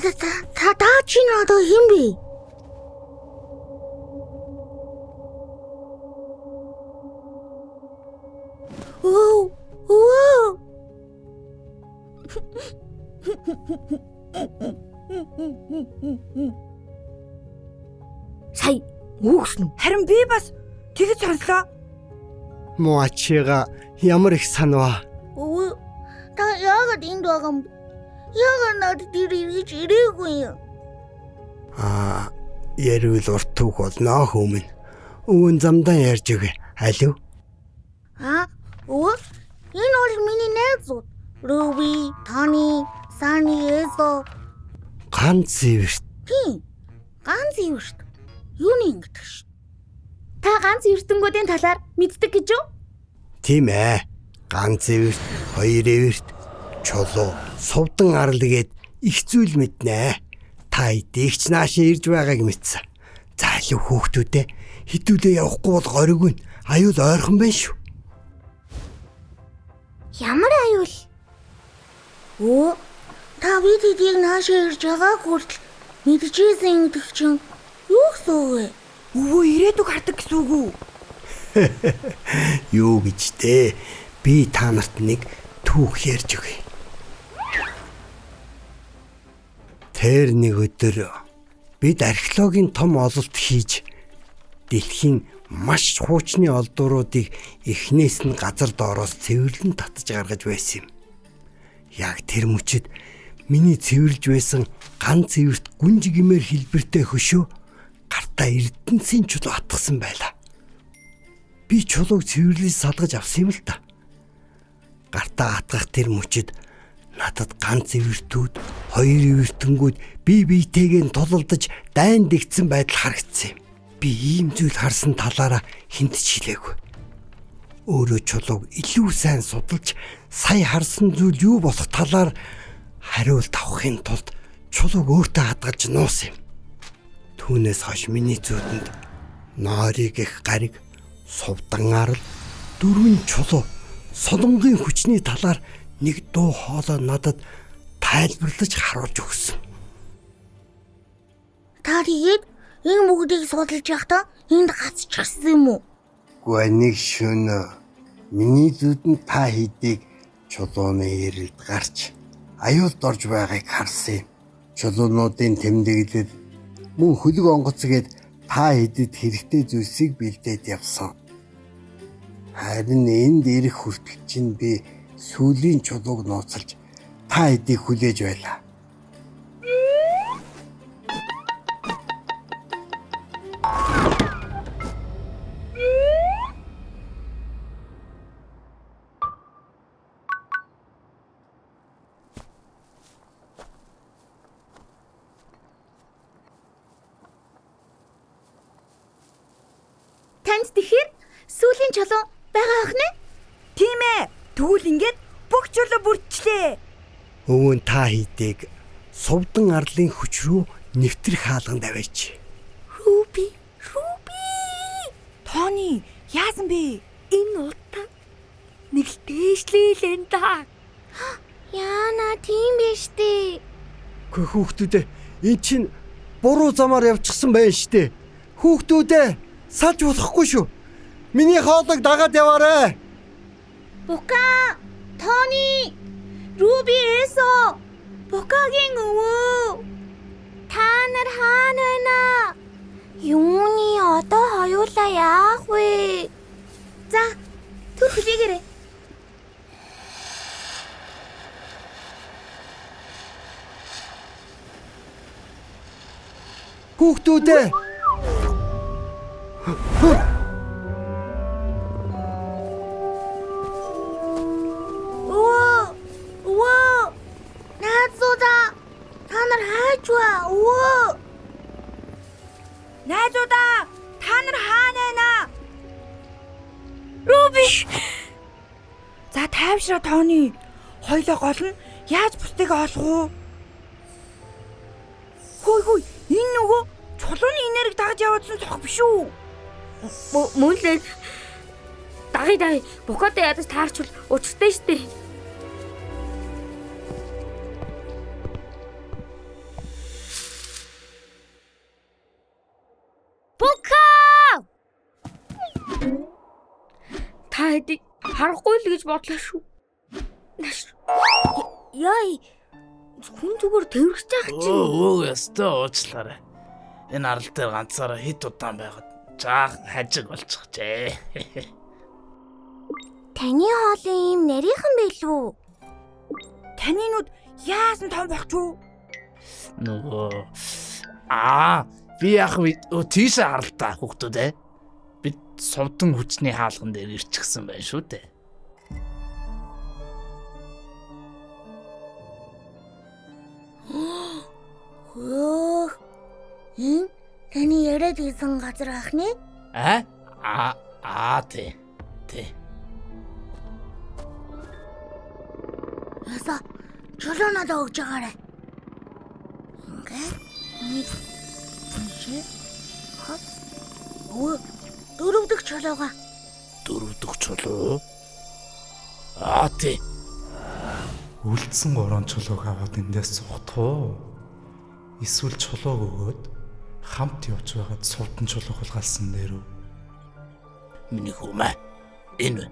Та чи надад хэн бэ? Сая үгсэн. Харин би бас тэгж сонслоо. Моачига ямар их санаа. Та яагаад энд байгаа юм бэ? Яагаад надад ирж ирээгүй юм? Ярил урт түүх болно хүмүүн. Өвөн замдаа ярьж өгье. Алив? Энэ бол миний найзууд. Руби, Тони, Сани, Эзо. Ганц зэвэрт. Тийм. Ганц зэвэрт. Юуны ингэдэг ш. Та ганц эрдэнгүүдийн талаар мэддэг гэж үү? Тийм ээ. Ганц зэвэрт, хоёр эвэрт, чулуу, сувдан арал гээд их зүйл мэднэ. Та идэгч наашаа ирж байгааг мэдсэн. Заалуу хүүхдүүдээ хідүүлээ явахгүй бол гориг нь аюул ойрхон байна шүү. Ямар аюул? Та бид эдийг наашаа ирж байгааг хүртэл мэдчихсэн гэдэг чинь юу гэсэн үг вэ? Өвөө ирээдүг хардаг гэсэн үг үү? Юу гэж дээ? Би та нарт нэг түүх ярьж өгье. Тэр нэг өдөр бид археологийн том ололт хийж дэлхийн маш хуучны олдууруудыг эхнээс нь газар доороос цэвэрлэн татж гаргаж байсан юм. Яг тэр мөчид миний цэвэрлж байсан ганц цэвэрт гүнж гимээр хэлбэртэй хөшөө гартаа эрдэнэсийн чулуу атгсан байлаа. Би чулууг цэвэрлэж салгаж авсан юм л та. Гартаа атгах тэр мөчид надад ганц эвэртүүд, хоёр эвэртэнгүүд бие биетэйгээ тулалдаж дайн дэгдсэн байдал харагдсан юм. Би ийм зүйл харсан талаараа хүнд ч хэлээгүй. Өөрөө чулууг илүү сайн судалж, сая харсан зүйл юу болох талаар хариулт авахын тулд чулууг өөртөө хадгалж нуусан юм. Түүнээс хойш миний зүудэнд нойрыг их гариг, сувдан арал, дөрвөн чулуу, солонгийн хүчний талаар нэг дуу хоолой надад тайлбарлаж харуулж өгсөн. Та тэгээд энэ бүгдийг судалж явахдаа энд гацчихсан юм уу? Гэхдээ нэг шөнө миний зүудэнд та хийдийг чулууны ирэлд гарч аюулд орж байгааг харсан юм. Чулуунуудын тэмдэглэл мөн хөлөг онгоцгээд та хийдэд хэрэгтэй зүйлсийг бэлдээд явсан. Харин энд ирэх хүртэл чинь би сүүлийн чулууг нууцалж та хэдийг хүлээж байлаа. Танд тэгэхээр сүүлийн чулуу байгаа ах нэ? Тийм ээ. Тэгвэл ингээд бүх чулуу бүрдчлээ. Өвөн та хийдийг сувдан арлын хүч рүү нэвтрэх хаалганд аваач. Руби. Тони, яасан бэ? Энэ утаа нэг л дээшлээл энэ да. Яна тийм биш дээ. Хүүхдүүдээ эн чинь буруу замаар явчихсан байна штэ. Хүүхдүүдээ салж болохгүй шүү. Миний хоолойг дагаад яваарай. Бука, Тони, Руби, Эсо, Букагийн өвөө. Та нар хаана байна? Юуны одоо хоёулаа яах вэ? За, түр хүлээгээрэй. Хүүхдүүдээ Найзуудаа, та нар хайж ба. Найзуудаа, та нар хаана байна? Руби. За тайвшраа Тони. Хойлоо гол нь яаж бусдыг олох уу? Хөөе, энэ нөгөө чулууны энерги дагаж явуулсан цог биш үү? Мөн л дагай. Букатай ядаж таарчвал учиртай штэ. та хэдий харахгүй л гэж бодлоо шүү. Яй. Хүн зүгээр тэрвэрч байгаа чинь. Өө ястаа уучлаарай. Энэ арал дээр ганцаараа хит удаан байгаад жаах хажиг болчихжээ. Таны хоолын юм нарийнхан байлгүй. Таны нүд яасан том болчихв? Нөгөө би яах вэ? Тийшээ харалтаа хүүхдүүд ээ. Бид сувдан хүчний хаалган дээр ирчихсэн байх шүү дээ. Хөө. Энэ таны яриад исэн газар ахны? Тий. Яса. Чулуу надад өгж байгаарай. Ингээд. Нэг. Өө, дөрөвдөг чулууга. Дөрөвдөг чулуу. Тий. Үлдсэн 3 чулууг аваад эндээс суух уу? Эсвэл чулууг өгөөд хамт явж байгаад сувдан чулууг хулгайлсан дээр үү? Миний хүмээ. Энэ.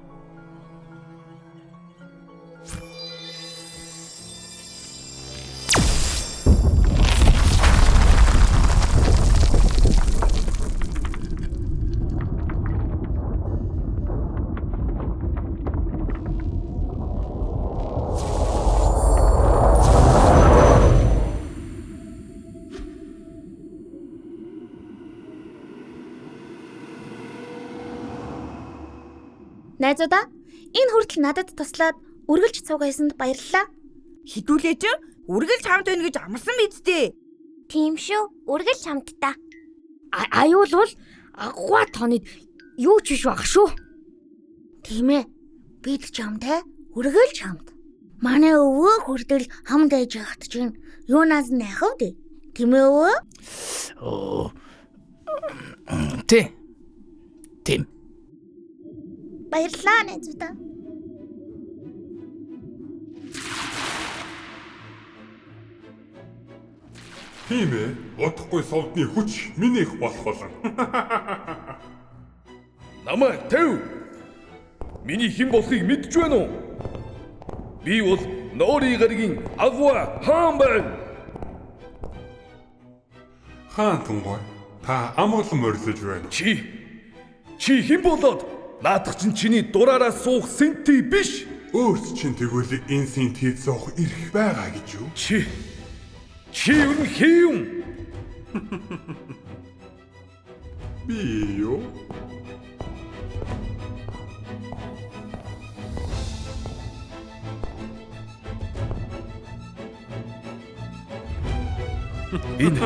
Найзуудаа, энэ хүртэл надад туслаад үргэлж цугайсанд баярлалаа. Хідүүлээ чи үргэлж хамт байна гэж амарсан биз дээ. Тийм шүү, үргэлж хамтдаа. Аюул бол агуу тонид юу ч биш баг шүү. Тийм ээ. Бид ч хамтай үргэлж хамт. Манай өвөө хүртэл хамт байж явахт чинь юунаас найхав дээ. Тийм ээ өвөө? Тийм. Баярлалаа найзуудаа. Тийм ээ. Удахгүй совдны хүч минийх болох болно. Намайг тэв. Миний хэн болохыг мэдж байна уу? Би бол Нори гаригийн агва хаан байна. Хаан тунгой. Та амгалан морилж байна. Чи хэн болоод наадах чинь чиний дураараа суух сэнти биш. Өөрт чинь тэгвэл энэ синтед суух ирэх байгаа гэж юу? Чи юу хийм? Би юу? Энэ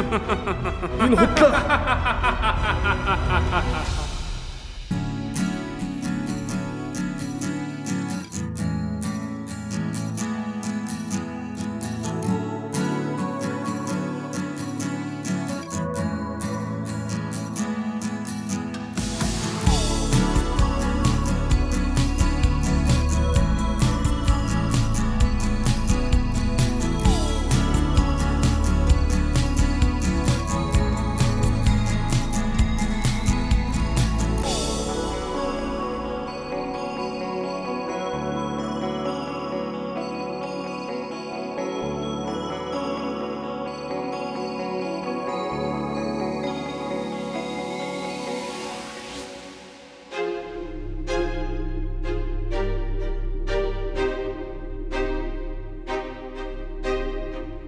худлаа.